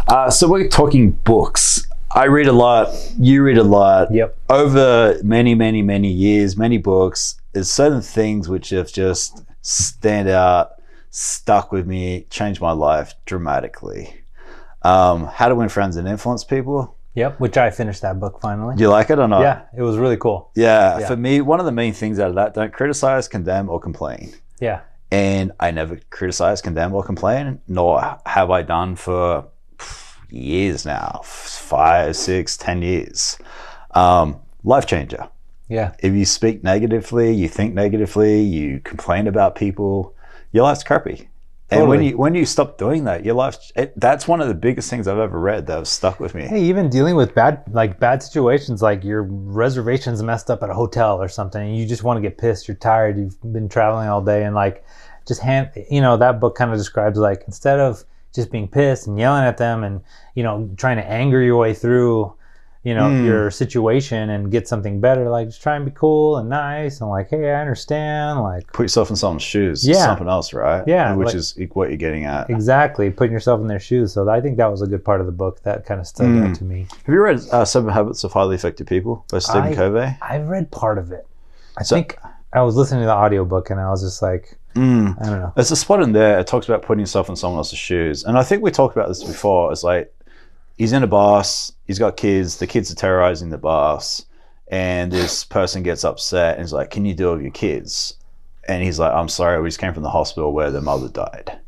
So we're talking books. I read a lot. You read a lot. Yep. Over many, many, many years, many books, there's certain things which have just stand out, stuck with me, changed my life dramatically. How to Win Friends and Influence People. Yep, which I finished that book finally. Do you like it or not? Yeah, it was really cool. Yeah, for me, one of the main things out of that, don't criticize, condemn, or complain. Yeah. And I never criticize, condemn, or complain, nor have I done for years now, 5, 6, 10 years. Life changer. Yeah. If you speak negatively, you think negatively, you complain about people, your life's crappy. Totally. And when you stop doing that, your life, that's one of the biggest things I've ever read that has stuck with me. Hey, even dealing with bad situations, like your reservation's messed up at a hotel or something, and you just want to get pissed, you're tired, you've been traveling all day, and that book kind of describes, like, instead of just being pissed and yelling at them and, trying to anger your way through, your situation and get something better, like, just try and be cool and nice and like, hey, I understand, like, put yourself in someone's shoes. Yeah. Something else, right? Yeah, which is what you're getting at. Exactly, putting yourself in their shoes. So I think that was a good part of the book that kind of stood out to me. Have you read 7 Habits of Highly Effective People by Stephen Covey? I read part of it. I think I was listening to the audiobook and I was just like, I don't know. There's a spot in there, it talks about putting yourself in someone else's shoes. And I think we talked about this before. It's like, he's in a bus, he's got kids, the kids are terrorizing the bus, and this person gets upset and is like, can you deal with your kids? And he's like, I'm sorry, we just came from the hospital where their mother died.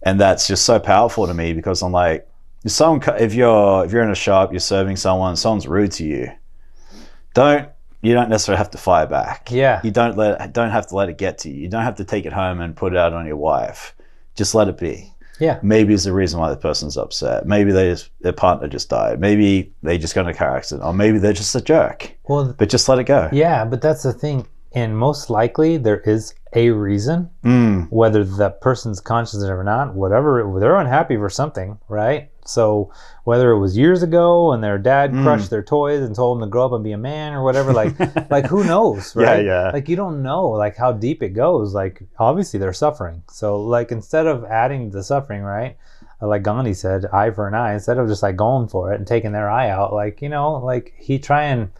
And that's just so powerful to me, because I'm like, if you're in a shop, you're serving someone's rude to you, you don't necessarily have to fire back. Yeah. You don't have to let it get to you. You don't have to take it home and put it out on your wife. Just let it be. Yeah. Maybe it's the reason why the person's upset. Maybe their partner just died. Maybe they just got in a car accident, or maybe they're just a jerk. Well, but just let it go. Yeah, but that's the thing. And most likely there is a reason, whether that person's conscious or not, whatever, they're unhappy for something, right? So whether it was years ago and their dad crushed their toys and told them to grow up and be a man or whatever, like who knows, right? Yeah. Like, you don't know, like, how deep it goes. Like, obviously they're suffering. So, like, instead of adding the suffering, right? Like Gandhi said, eye for an eye, instead of just like going for it and taking their eye out, like, he try and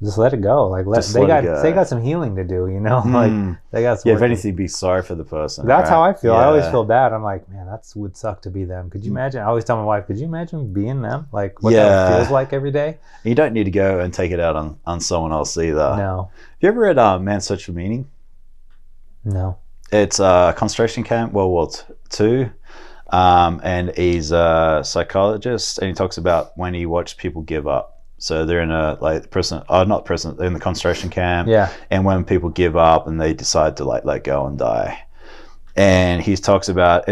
just let it go. Like, they got some healing to do, like, they got some. Yeah, if anything, be sorry for the person. That's right? how I feel. Yeah. I always feel bad. I'm like, man, that would suck to be them. Could you imagine? I always tell my wife, could you imagine being them? Like, what that feels like every day? You don't need to go and take it out on someone else either. No. Have you ever read Man's Search for Meaning? No. It's a concentration camp, World War II. And he's a psychologist, and he talks about when he watched people give up. So they're in they're in the concentration camp. Yeah. And when people give up and they decide to let go and die. And he talks about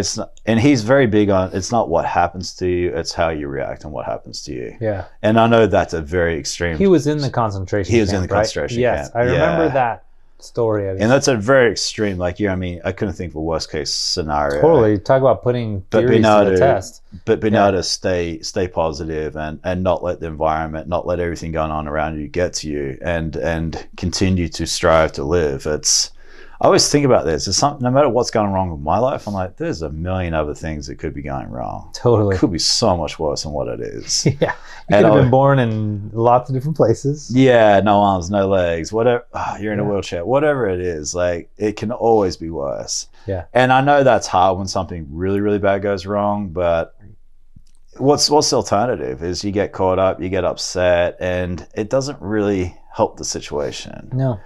and he's very big on, it's not what happens to you, it's how you react and what happens to you. Yeah. And I know that's a very extreme. He was in the concentration camp. He was in the concentration camp. Yes, I remember that story. And that's a very extreme, I couldn't think of a worst case scenario. Totally. Talk about putting theories to the test. But being able to stay positive and not let the environment, not let everything going on around you get to you, and continue to strive to live. I always think about this. It's no matter what's going wrong with my life, I'm like, there's a million other things that could be going wrong. Totally. It could be so much worse than what it is. Yeah. You could have been born in lots of different places. Yeah, no arms, no legs, whatever. You're in a wheelchair, whatever it is, like, it can always be worse. Yeah. And I know that's hard when something really, really bad goes wrong, but what's the alternative is you get caught up, you get upset, and it doesn't really help the situation. No.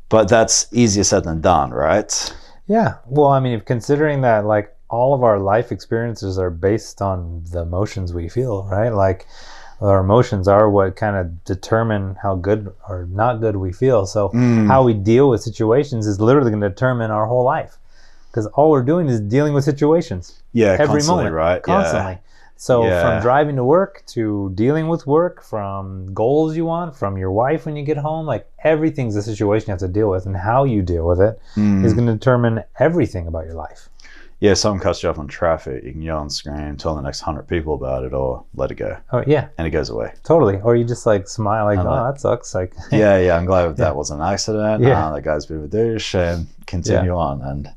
But that's easier said than done, right? Yeah. Well, I mean, considering that, like, all of our life experiences are based on the emotions we feel, right? Like, our emotions are what kind of determine how good or not good we feel. So how we deal with situations is literally going to determine our whole life, because all we're doing is dealing with situations. Yeah, every moment, right? Constantly. Yeah. So from driving to work to dealing with work, from goals you want, from your wife when you get home, like, everything's a situation you have to deal with, and how you deal with it is going to determine everything about your life. Yeah, someone cuts you off on traffic, you can yell and scream, tell the next 100 people about it, or let it go. Oh yeah. And it goes away. Totally. Or you just like smile, like, oh, that sucks. Like, yeah, I'm glad that wasn't an accident. Yeah. That guy's a bit of a douche, and continue on. And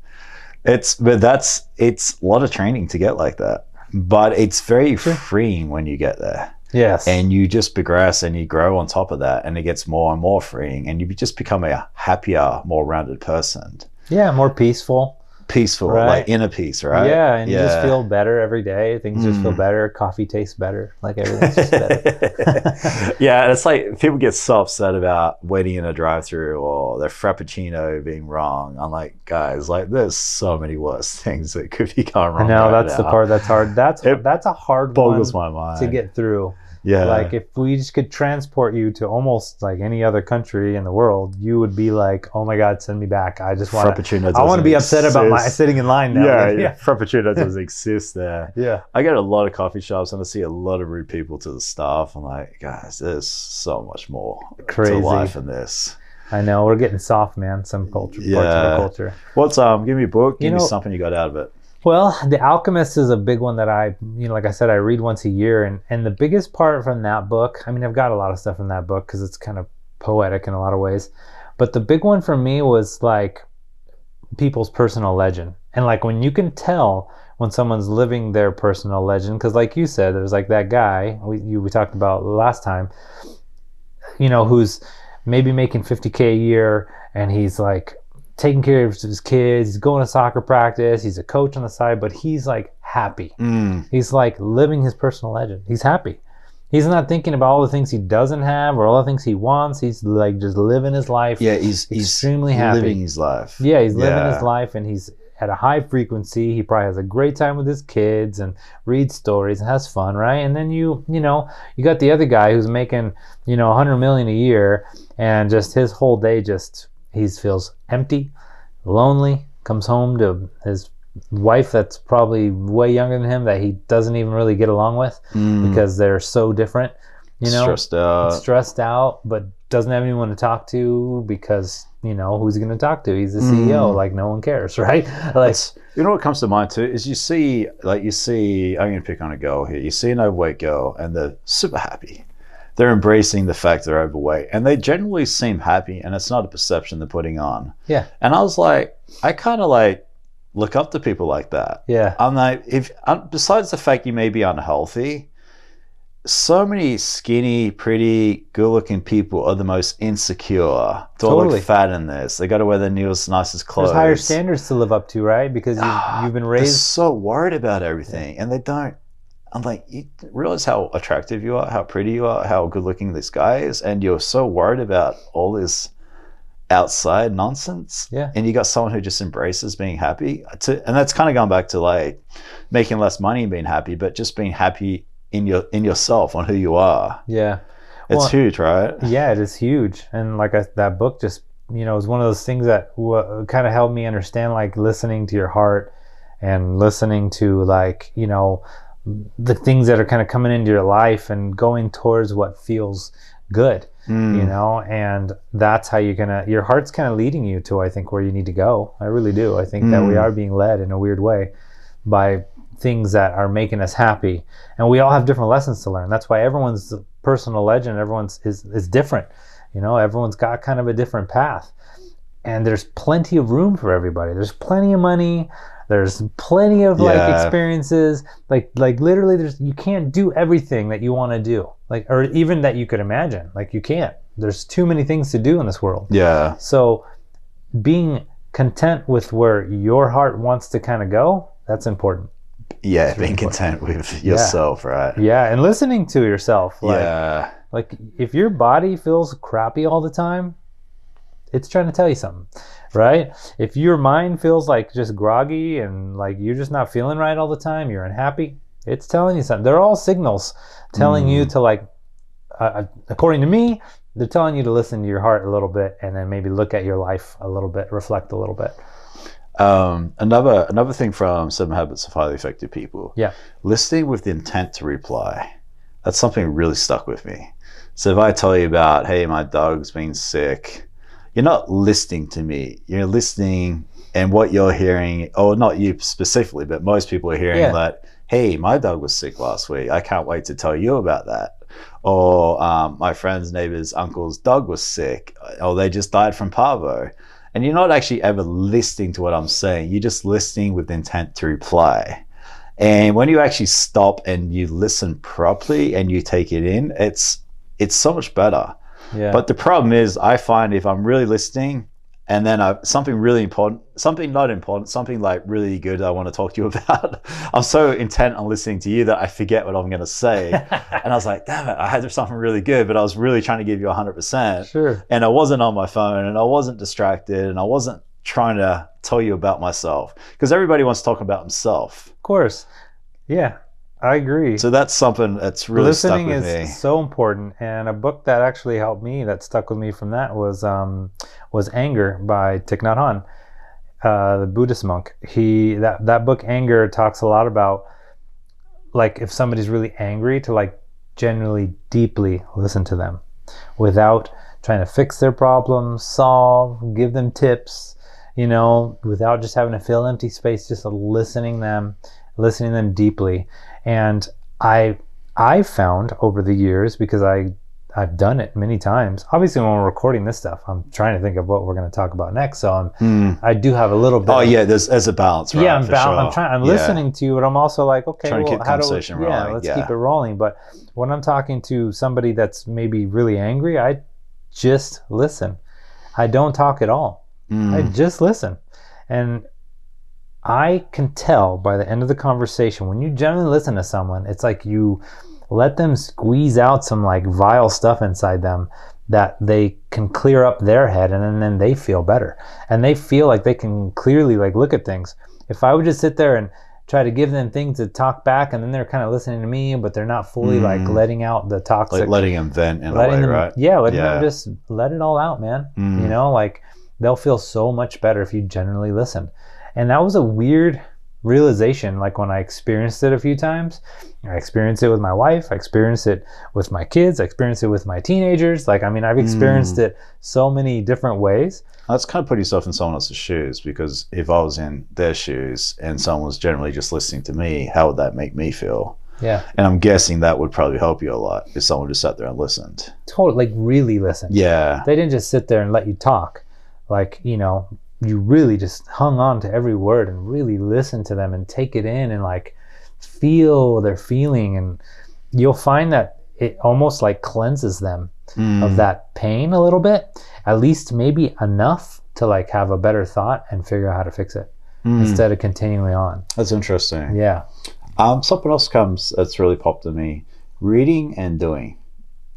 it's a lot of training to get like that. but it's very freeing when you get there. Yes. And you just progress and you grow on top of that, and it gets more and more freeing, and you just become a happier, more rounded person. Yeah, more peaceful. Right? Like inner peace, right? Yeah, and you just feel better every day. Things just feel better. Coffee tastes better. Like everything's just better. Yeah, it's like people get so upset about waiting in a drive-thru or their frappuccino being wrong. I'm like, guys, like there's so many worse things that could be going wrong. I know that's the part that's hard. That's a hard boggles one my mind to get through. Yeah, like if we just could transport you to almost like any other country in the world, you would be like, "Oh my God, send me back! I just want Frappuccino. I want to be upset about my sitting in line now." Yeah. Frappuccino doesn't exist there. Yeah, I go to a lot of coffee shops and I see a lot of rude people to the staff. I'm like, guys, there's so much more to life in this. I know we're getting soft, man. Some culture, parts of our culture. What's give me a book. Give me something you got out of it. Well, The Alchemist is a big one that I, like I said, I read once a year. And the biggest part from that book, I mean, I've got a lot of stuff in that book because it's kind of poetic in a lot of ways. But the big one for me was like people's personal legend. And like when you can tell when someone's living their personal legend, because like you said, there's like that guy we talked about last time, who's maybe making $50K a year and he's like, taking care of his kids, he's going to soccer practice, he's a coach on the side, but he's like happy. He's like living his personal legend. He's happy. He's not thinking about all the things he doesn't have or all the things he wants. He's like just living his life. Yeah, he's extremely happy. Living his life. Yeah, he's living his life, and he's at a high frequency. He probably has a great time with his kids and reads stories and has fun, right? And then you got the other guy who's making, $100 million a year, and just his whole day he feels empty, lonely, comes home to his wife that's probably way younger than him that he doesn't even really get along with because they're so different, stressed out, but doesn't have anyone to talk to because, who's he going to talk to? He's the CEO, like no one cares, right? Like, what comes to mind too is you see, I'm going to pick on a girl here. You see an overweight girl and they're super happy. They're embracing the fact they're overweight, and they generally seem happy, and it's not a perception they're putting on. Yeah. And I was like, I kind of like look up to people like that. Yeah. I'm like, besides the fact you may be unhealthy, so many skinny, pretty, good-looking people are the most insecure. They look fat in this. They got to wear the newest, nicest clothes. There's higher standards to live up to, right? Because you've been raised. They're so worried about everything, and they don't. I'm like, you realize how attractive you are, how pretty you are, how good looking this guy is, and you're so worried about all this outside nonsense. Yeah. And you got someone who just embraces being happy. And that's kind of going back to like making less money and being happy, but just being happy in yourself, on who you are. Yeah. It's huge, right? Yeah, it is huge. And like that book just, is one of those things that kind of helped me understand, like listening to your heart and listening to like, the things that are kind of coming into your life and going towards what feels good, and that's how your heart's kind of leading you to, I think, where you need to go. I really do. I think that we are being led in a weird way by things that are making us happy, and we all have different lessons to learn. That's why everyone's personal legend, everyone's is different. Everyone's got kind of a different path, and there's plenty of room for everybody. There's plenty of money. There's plenty of like experiences, like literally you can't do everything that you want to do, like, or even that you could imagine. Like you can't. There's too many things to do in this world. Yeah. So being content with where your heart wants to kind of go, that's important. Yeah, that's being content with yourself, right? Yeah, and listening to yourself. Like, like if your body feels crappy all the time, it's trying to tell you something, right? If your mind feels like just groggy and like you're just not feeling right all the time, you're unhappy, it's telling you something. They're all signals telling you to like, according to me, they're telling you to listen to your heart a little bit and then maybe look at your life a little bit, reflect a little bit. Another thing from 7 Habits of Highly Effective People. Yeah. Listening with the intent to reply. That's something that really stuck with me. So if I tell you about, hey, my dog's been sick, you're not listening to me. You're listening, and what you're hearing, or not you specifically, but most people are hearing that, hey, my dog was sick last week. I can't wait to tell you about that. Or my friend's neighbor's uncle's dog was sick, or they just died from parvo. And you're not actually ever listening to what I'm saying. You're just listening with intent to reply. And when you actually stop and you listen properly and you take it in, it's so much better. Yeah. But the problem is, I find if I'm really listening and then something really important, something not important, something like really good I want to talk to you about, I'm so intent on listening to you that I forget what I'm going to say. And I was like, damn it, I had something really good, but I was really trying to give you 100%. Sure. And I wasn't on my phone and I wasn't distracted and I wasn't trying to tell you about myself, because everybody wants to talk about himself. Of course. Yeah. I agree. So that's something that's really Listening stuck with me. is so important, and a book that actually helped me, that stuck with me from that, was Anger by Thich Nhat Hanh, the Buddhist monk. That book Anger talks a lot about, like, if somebody's really angry, to like genuinely deeply listen to them without trying to fix their problems, solve, give them tips, without just having to fill empty space, just listening them deeply. And I found over the years, because I've done it many times. Obviously, when we're recording this stuff, I'm trying to think of what we're going to talk about next. So I do have a little bit. Oh yeah, there's a balance, right? Yeah, Sure. I'm listening to you, but I'm also like, okay, trying to keep the how conversation do rolling. let's keep it rolling. But when I'm talking to somebody that's maybe really angry, I just listen. I don't talk at all. I just listen. And I can tell by the end of the conversation, when you generally listen to someone, it's like you let them squeeze out some like vile stuff inside them that they can clear up their head, and then they feel better. And they feel like they can clearly like look at things. If I would just sit there and try to give them things to talk back, and then they're kind of listening to me, but they're not fully like letting out the toxic. Like letting them vent in a way, right? Yeah, letting them just let it all out, man. Like they'll feel so much better if you genuinely listen. And that was a weird realization, like when I experienced it a few times. I experienced it with my wife, I experienced it with my kids, I experienced it with my teenagers. Like, I mean, I've experienced it so many different ways. That's kind of put yourself in someone else's shoes, because if I was in their shoes and someone was generally just listening to me, how would that make me feel? Yeah. And I'm guessing that would probably help you a lot if someone just sat there and listened. Totally, like really listened. Yeah. They didn't just sit there and let you talk. Like, you really just hung on to every word and really listen to them and take it in and like feel their feeling. And you'll find that it almost like cleanses them of that pain a little bit, at least maybe enough to like have a better thought and figure out how to fix it instead of continuing on. That's interesting. Yeah. Something else that's really popped in me: reading and doing.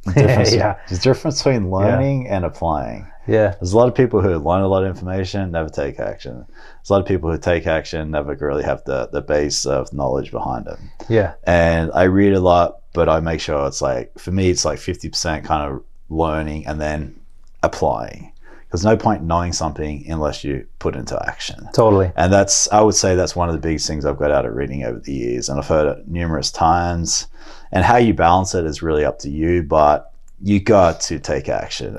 The difference between learning and applying. Yeah. There's a lot of people who learn a lot of information, never take action. There's a lot of people who take action, never really have the base of knowledge behind them. Yeah. And I read a lot, but I make sure it's like, for me, it's like 50% kind of learning and then applying. There's no point knowing something unless you put it into action. Totally. And I would say that's one of the biggest things I've got out of reading over the years. And I've heard it numerous times. And how you balance it is really up to you, but you got to take action.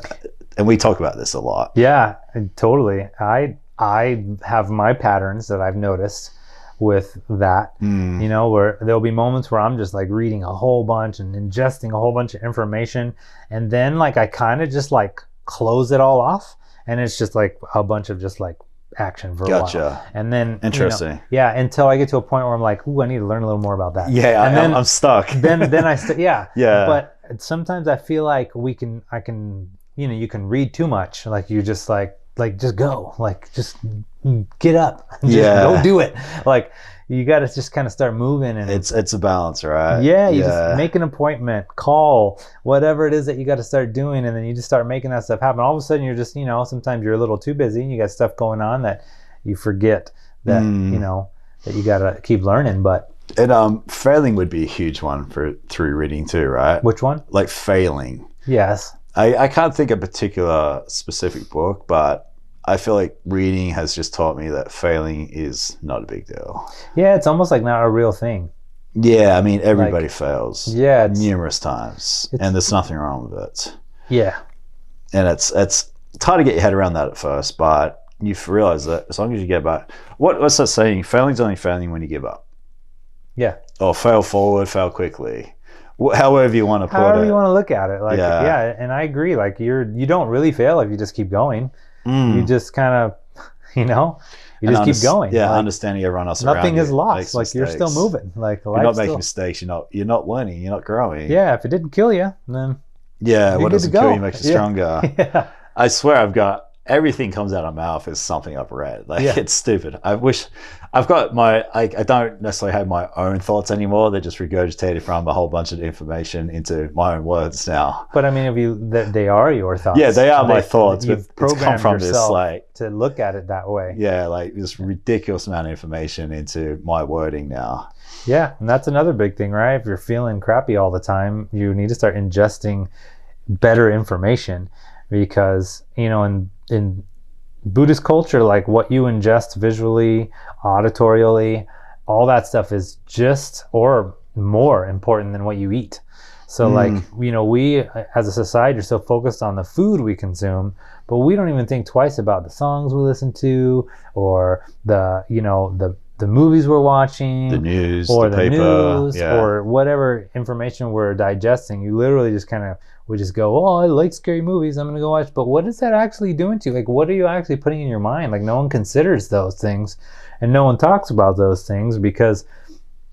And we talk about this a lot. Yeah, totally. I have my patterns that I've noticed with that, where there'll be moments where I'm just like reading a whole bunch and ingesting a whole bunch of information. And then like I kind of just like close it all off. And it's just like a bunch of just like action for a while. And then interesting. Until I get to a point where I'm like, ooh, I need to learn a little more about that. Yeah, and then I'm stuck. then I yeah. But sometimes I feel like you can read too much. Like you just like just go, like just get up, just go do it. Like you got to just kind of start moving, and it's a balance, right? Yeah, you just make an appointment, call, whatever it is that you got to start doing, and then you just start making that stuff happen. All of a sudden, you're just sometimes you're a little too busy, and you got stuff going on that you forget that that you got to keep learning. But failing would be a huge one through reading too, right? Which one? Like failing. Yes. I can't think of a particular specific book, but I feel like reading has just taught me that failing is not a big deal. Yeah, it's almost like not a real thing. Yeah, I mean, everybody fails. Yeah, numerous times, and there's nothing wrong with it. Yeah, and it's hard to get your head around that at first, but you realize that as long as you get back, what's that saying? Failing's only failing when you give up. Yeah. Or fail forward, fail quickly. However you want to put it. However you want to look at it. Like, yeah, and I agree. Like you don't really fail if you just keep going. You just kind of, You just keep going. Yeah, like, understanding everyone else around you. Nothing is lost. Makes Like, you're still mistakes. moving. Like, You're not making still... mistakes. You're not learning. You're not growing. Yeah, if it didn't kill you, then Yeah, you're what good doesn't to kill go. you makes you stronger. Yeah. I swear I've got everything comes out of my mouth is something I've read. Like, it's stupid. I wish I've got I don't necessarily have my own thoughts anymore. They're just regurgitated from a whole bunch of information into my own words now. But I mean, they are your thoughts. Yeah, they are my thoughts. But You've it's come programmed from this yourself like to look at it that way. Yeah, like this ridiculous amount of information into my wording now. Yeah, and that's another big thing, right? If you're feeling crappy all the time, you need to start ingesting better information, because in Buddhist culture, like, what you ingest visually, auditorially, all that stuff is just or more important than what you eat. So like, we as a society are so focused on the food we consume, but we don't even think twice about the songs we listen to, or the movies we're watching, The news, or the the paper, news, yeah. or whatever information we're digesting. You literally just we just go, oh, I like scary movies, I'm gonna go watch. But what is that actually doing to you? Like, what are you actually putting in your mind? Like, no one considers those things, and no one talks about those things, because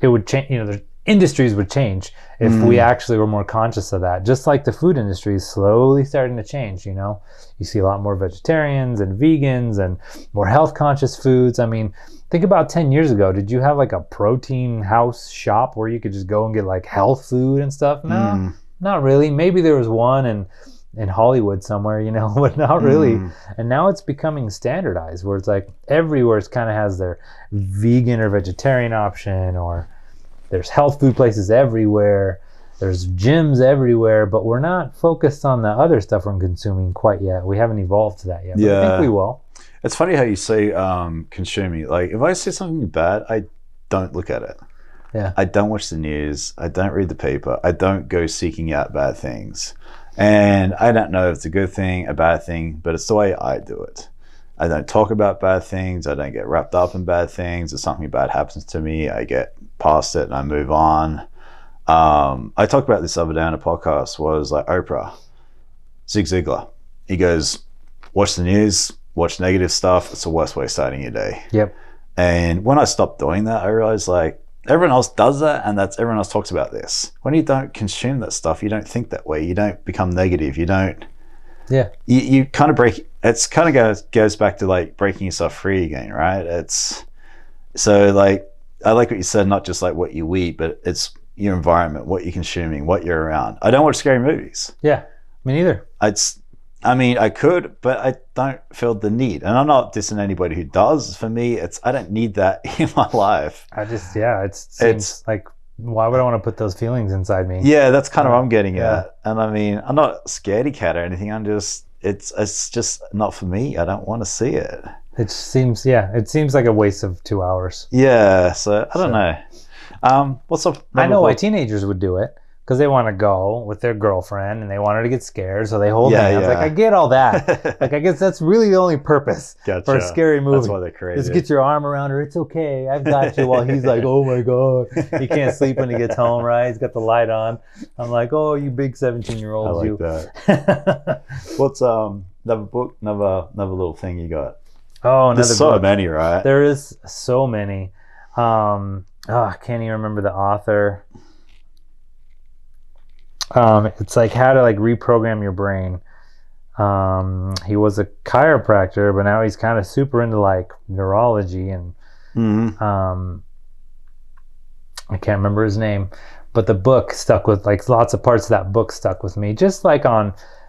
it would change. The industries would change if we actually were more conscious of that. Just like the food industry is slowly starting to change. You see a lot more vegetarians and vegans and more health conscious foods. I mean, think about 10 years ago. Did you have like a protein house shop where you could just go and get like health food and stuff? No, not really. Maybe there was one in Hollywood somewhere, but not really. And now it's becoming standardized, where it's like everywhere it kind of has their vegan or vegetarian option, or there's health food places everywhere. There's gyms everywhere, but we're not focused on the other stuff we're consuming quite yet. We haven't evolved to that yet. But I think we will. It's funny how you say consuming. Like, if I see something bad, I don't look at it. Yeah. I don't watch the news. I don't read the paper. I don't go seeking out bad things. And I don't know if it's a good thing, a bad thing, but it's the way I do it. I don't talk about bad things. I don't get wrapped up in bad things. If something bad happens to me, I get past it and I move on. I talked about this other day on a podcast, was like Oprah, Zig Ziglar. He goes, watch the news, watch negative stuff. It's the worst way of starting your day. Yep. And when I stopped doing that, I realized, like, everyone else does that, and everyone else talks about this. When you don't consume that stuff, you don't think that way. You don't become negative. You don't. Yeah. You kind of break. It's kind of goes back to like breaking yourself free again, right? It's so like, I like what you said, not just like what you eat, but it's your environment, what you're consuming, what you're around. I don't watch scary movies. Yeah, me neither. I could, but I don't feel the need. And I'm not dissing anybody who does. For me, I don't need that in my life. It seems like, why would I want to put those feelings inside me? Yeah, that's kind of what I'm getting at. And I mean, I'm not a scaredy cat or anything. I'm just, it's just not for me. I don't want to see it. It seems like a waste of 2 hours. Yeah, so I don't know. What's up? I know why teenagers would do it, because they want to go with their girlfriend and they want her to get scared, so they hold hands. Yeah. Like, I get all that. Like, I guess that's really the only purpose for a scary movie. That's why they're crazy. Just get your arm around her. It's okay. I've got you. While he's like, oh my God. He can't sleep when he gets home, right? He's got the light on. I'm like, oh, you big 17-year-old. I like that. What's another book, another little thing you got? Oh, another There's so book. many, right? There is so many. I can't even remember the author. It's like how to like reprogram your brain. He was a chiropractor, but now he's kind of super into like neurology, and I can't remember his name, but the book stuck with, like, lots of parts of that book stuck with me, just like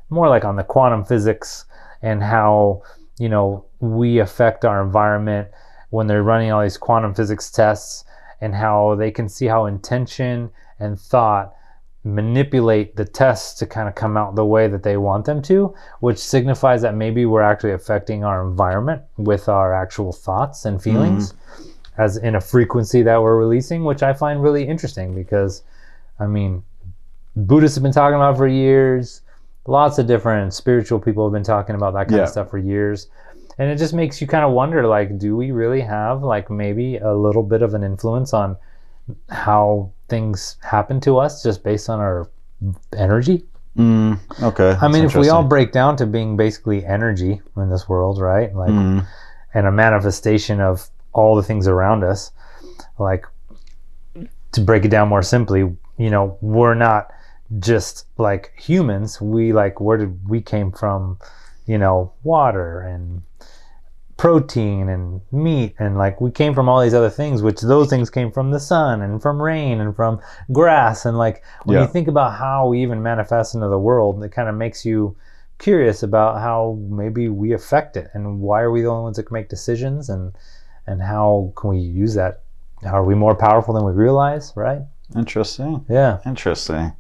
more like on the quantum physics and how, we affect our environment when they're running all these quantum physics tests, and how they can see how intention and thought manipulate the tests to kind of come out the way that they want them to, which signifies that maybe we're actually affecting our environment with our actual thoughts and feelings, as in a frequency that we're releasing, which I find really interesting, because, I mean, Buddhists have been talking about it for years. Lots of different spiritual people have been talking about that kind of stuff for years. And it just makes you kind of wonder, like, do we really have, like, maybe a little bit of an influence on how things happen to us just based on our energy? Okay. I mean, if we all break down to being basically energy in this world, right? Like, and a manifestation of all the things around us. Like, to break it down more simply, you know, we're not just like humans. We like, where did we came from? You know, water and protein and meat, and like we came from all these other things, which those things came from the sun and from rain and from grass. And like when you think about how we even manifest into the world, it kind of makes you curious about how maybe we affect it, and why are we the only ones that can make decisions, and how can we use that? How are we more powerful than we realize, right? Interesting. Yeah. Interesting.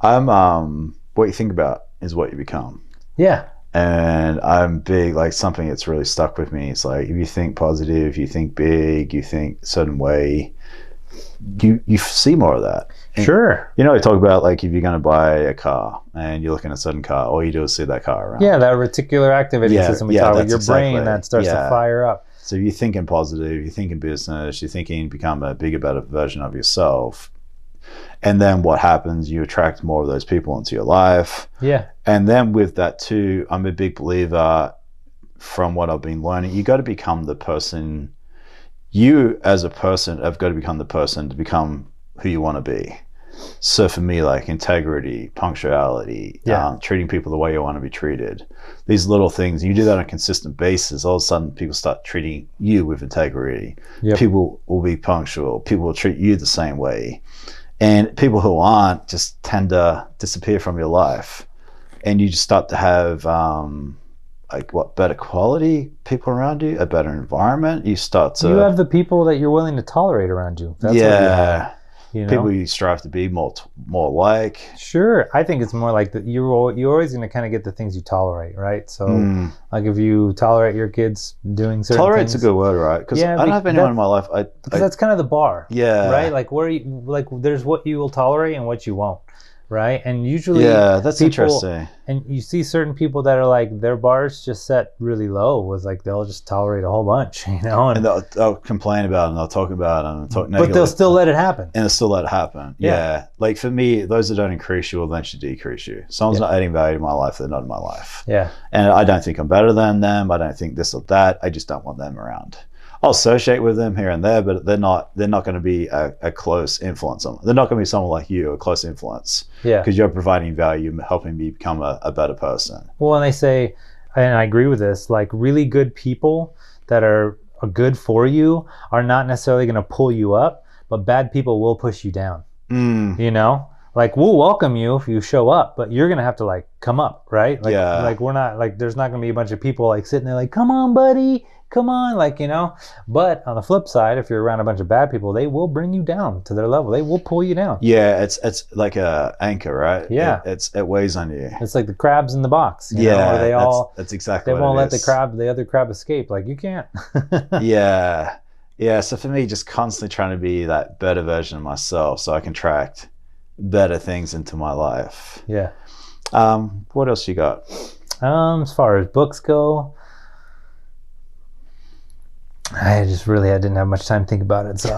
What you think about is what you become. Yeah. And I'm big, like something that's really stuck with me. It's like, if you think positive, you think big, you think a certain way, you see more of that. And, sure. you know, we talk about like if you're going to buy a car and you're looking at a certain car, all you do is see that car around. Yeah, that reticular activity system we talk about, your brain that starts to fire up. So you're thinking positive, you're thinking business, you're thinking become a bigger, better version of yourself. And then what happens, you attract more of those people into your life. Yeah. And then with that too, I'm a big believer, from what I've been learning, you got to become the person, you as a person have got to become the person to become who you want to be. So for me, like integrity, punctuality, treating people the way you want to be treated, these little things, you do that on a consistent basis, all of a sudden people start treating you with integrity. Yep. People will be punctual. People will treat you the same way. And people who aren't just tend to disappear from your life. And you just start to have better quality people around you, a better environment. You have the people that you're willing to tolerate around you. That's what you have. You know? People you strive to be more like. Sure. I think it's more like that you're always going to kind of get the things you tolerate, right? So like if you tolerate your kids doing certain Tolerate's things. a good word, right? Because I don't have anyone in my life. Because that's kind of the bar. Yeah. Right? Like there's what you will tolerate and what you won't. Right? And usually that's interesting. And you see certain people that are like, their bars just set really low, with like they'll just tolerate a whole bunch, you know? And they'll complain about it, and they'll talk about it, and talk negatively. But they'll still let it happen. And they'll still let it happen. Yeah. Like for me, those that don't increase you will eventually decrease you. Someone's not adding value to my life, they're not in my life. Yeah. And I don't think I'm better than them. I don't think this or that. I just don't want them around. I'll associate with them here and there, but they're not going to be a close influence on them. They're not going to be someone like you, a close influence. Yeah. Because you're providing value, helping me become a better person. Well, and they say, and I agree with this, like really good people that are good for you are not necessarily going to pull you up, but bad people will push you down. You know? Like, we'll welcome you if you show up, but you're going to have to like come up, right? Like, like we're not, like there's not going to be a bunch of people like sitting there like, come on, buddy. Come on, like, you know. But on the flip side, if you're around a bunch of bad people, they will bring you down to their level. They will pull you down. Yeah, it's like a anchor, right? Yeah, it weighs on you. It's like the crabs in the box. You know, that's exactly. They won't let the other crab escape. Like, you can't. Yeah. So for me, just constantly trying to be that better version of myself, so I can attract better things into my life. Yeah. What else you got? As far as books go, I didn't have much time to think about it. So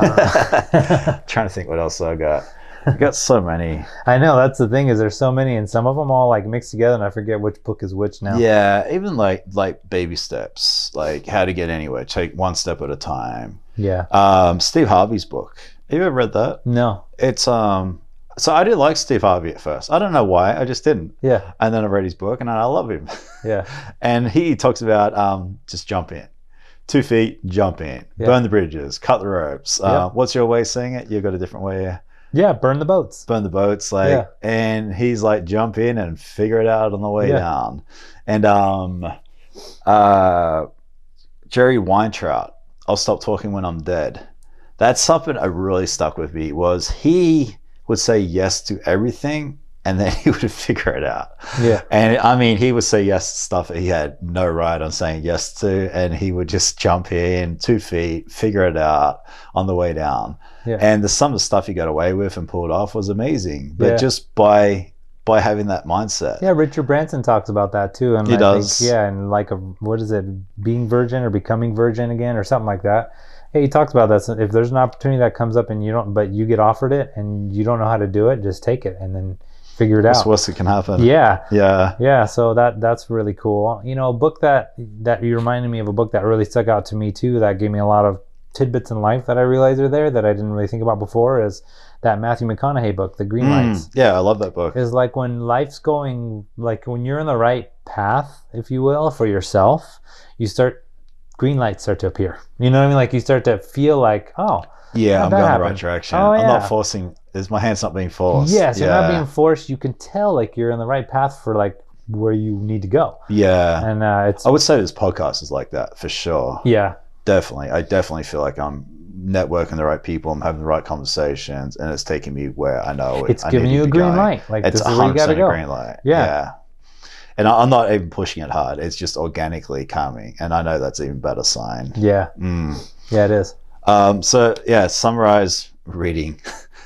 trying to think what else I got. I got so many. I know, that's the thing, is there's so many, and some of them all like mixed together, and I forget which book is which now. Yeah, even like baby steps, like how to get anywhere. Take one step at a time. Yeah. Steve Harvey's book. Have you ever read that? No. It's so I didn't like Steve Harvey at first. I don't know why. I just didn't. Yeah. And then I read his book, and I love him. Yeah. And he talks about just jump in. 2 feet, jump in. Yeah. Burn the bridges, cut the ropes. What's your way of saying it? You've got a different way. Yeah, burn the boats. Burn the boats, like, and he's like, jump in and figure it out on the way down. And Jerry Weintraub, I'll stop talking when I'm dead. That's something that really stuck with me, was he would say yes to everything, and then he would figure it out. Yeah. And I mean, he would say yes to stuff that he had no right on saying yes to, and he would just jump in 2 feet, figure it out on the way down. Yeah. And some of the stuff he got away with and pulled off was amazing. But just by having that mindset. Yeah, Richard Branson talks about that too. And he does. Think, and like, what is it, being virgin or becoming virgin again or something like that. Yeah, he talks about that. So if there's an opportunity that comes up and you get offered it and you don't know how to do it, just take it, and then figure it What's out. worst that can happen? Yeah. Yeah. Yeah, so that's really cool. You know, a book that you reminded me of a book that really stuck out to me too, that gave me a lot of tidbits in life that I realized are there that I didn't really think about before, is that Matthew McConaughey book, The Green Lights. Yeah, I love that book. Is like when life's going, like when you're in the right path, if you will, for yourself, green lights start to appear. You know what I mean? Like you start to feel like, oh, yeah, I'm going happened? the right direction. Oh, I'm yeah. not forcing. My hand's not being forced. Yes, you're not being forced. You can tell like you're in the right path for like where you need to go. Yeah. And I would say this podcast is like that for sure. Yeah. Definitely. I definitely feel like I'm networking the right people. I'm having the right conversations, and it's taking me where I know it's giving you a green light. Like it's this is where you gotta go. a green light. Yeah. And I'm not even pushing it hard. It's just organically coming, and I know that's an even better sign. Yeah. Yeah, it is. So yeah, summarize reading.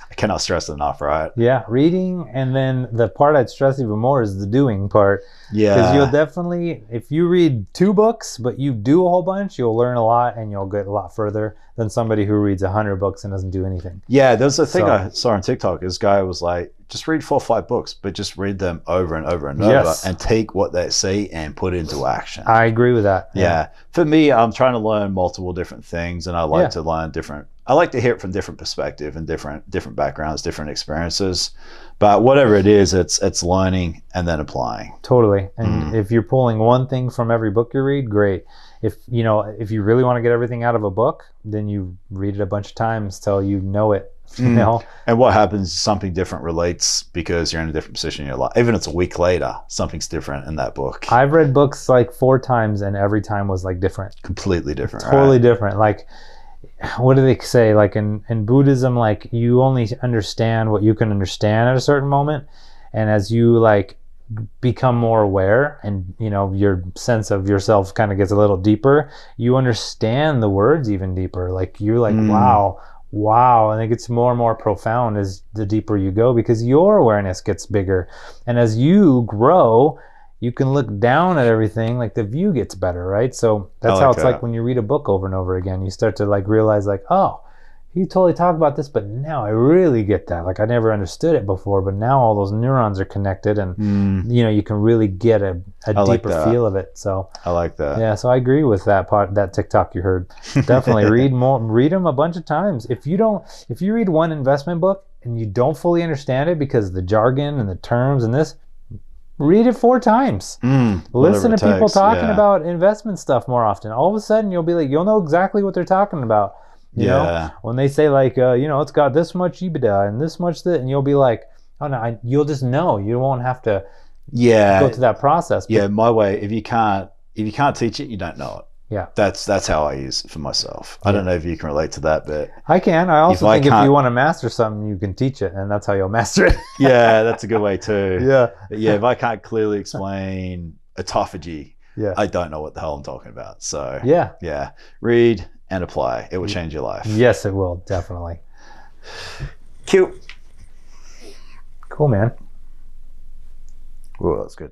I cannot stress it enough, right? Yeah, reading, and then the part I'd stress even more is the doing part. Yeah. Because you'll definitely, if you read 2 books, but you do a whole bunch, you'll learn a lot and you'll get a lot further than somebody who reads 100 books and doesn't do anything. Yeah, there's a thing I saw on TikTok. This guy was like, just read 4 or 5 books, but just read them over and over and over and take what they say and put it into action. I agree with that. Yeah. For me, I'm trying to learn multiple different things, and I like to learn I like to hear it from different perspectives and different backgrounds, different experiences. But whatever it is, it's learning and then applying. Totally. And if you're pulling one thing from every book you read, great. If you really want to get everything out of a book, then you read it a bunch of times till you know it. You know? And what happens, something different relates because you're in a different position in your life. Even if it's a week later, something's different in that book. I've read books like 4 times and every time was like different. Completely different. Totally different. Like, what do they say? Like in Buddhism, like you only understand what you can understand at a certain moment. And as you like become more aware and your sense of yourself kind of gets a little deeper, you understand the words even deeper. Like you're like, wow, and it gets more and more profound as the deeper you go, because your awareness gets bigger, and as you grow, you can look down at everything, like the view gets better, right? So that's how it's like when you read a book over and over again, you start to like realize like, oh, he totally talked about this, but now I really get that. Like I never understood it before, but now all those neurons are connected, and you can really get a deeper feel of it. So I like that. Yeah, so I agree with that TikTok you heard. Definitely read them a bunch of times. If you read one investment book and you don't fully understand it because of the jargon and the terms and this, read it 4 times. Listen to people talking about investment stuff more often. All of a sudden you'll know exactly what they're talking about. You know, when they say like, it's got this much EBITDA and this much that, and you'll be like, oh no, you'll just know. You won't have to go through that process. Yeah, my way. If you can't teach it, you don't know it. Yeah, that's how I use it for myself. I don't know if you can relate to that, but I can. I also think if you want to master something, you can teach it, and that's how you'll master it. Yeah, that's a good way too. Yeah, but yeah. If I can't clearly explain autophagy, I don't know what the hell I'm talking about. So yeah, read and apply. It will change your life. Yes, it will, definitely. Cute. Cool, man. Oh, that's good.